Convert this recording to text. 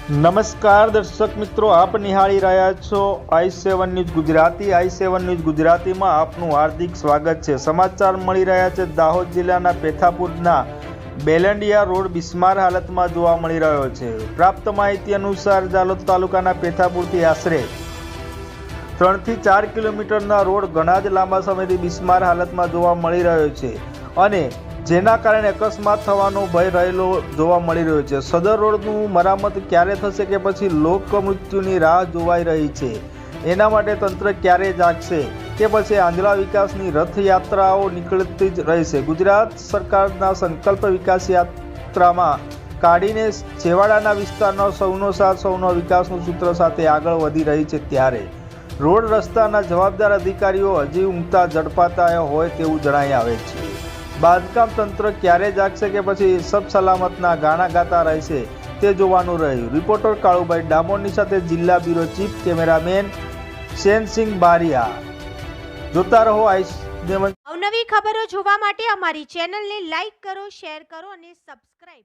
નમસ્કાર દર્શક મિત્રો, આપ નિહાળી રહ્યા છો i7 news Gujarati. i7 news ગુજરાતીમાં આપનું હાર્દિક સ્વાગત છે। સમાચાર મળી રહ્યા છે દાહોદ જિલ્લાના પેથાપુરના બેલંડિયા રોડ બિસ્માર હાલતમાં જોવા મળી રહ્યો છે। પ્રાપ્ત માહિતી અનુસાર જાલોદ તાલુકાના પેથાપુરથી આશરે 3 થી 4 કિલોમીટરના રોડ ઘણા જ લાંબા સમયથી બિસ્માર હાલતમાં જોવા મળી રહ્યો છે અને જેના કારણે અકસ્માત થવાનો ભય રહેલો જોવા મળી રહ્યો છે। સદર રોડનું મરામત ક્યારે થશે કે પછી લોક મૃત્યુની રાહ જોવાઈ રહી છે? એના માટે તંત્ર ક્યારે જાગશે કે પછી આંધળા વિકાસની રથયાત્રાઓ નીકળતી જ રહેશે? ગુજરાત સરકારના સંકલ્પ વિકાસ યાત્રામાં કાઢીને છેવાડાના વિસ્તારનો સૌનો સાથ સૌનો વિકાસનું સૂત્ર સાથે આગળ વધી રહી છે, ત્યારે રોડ રસ્તાના જવાબદાર અધિકારીઓ હજી ઊંઘતા ઝડપાતા હોય તેવું જણાઈ આવે છે। બાંધકામ તંત્ર ક્યારે જાગશે કે પછી સબ સલામતના ગાણા ગાતા રહેશે તે જોવાનું રહ્યું। રિપોર્ટર કાળુભાઈ ડામોરની સાથે જિલ્લા bureau chief cameraman Sensinh Bariya. જોતા રહો અવનવી ખબરો જોવા માટે અમારી ચેનલને લાઈક કરો, શેર કરો અને સબસ્ક્રાઇબ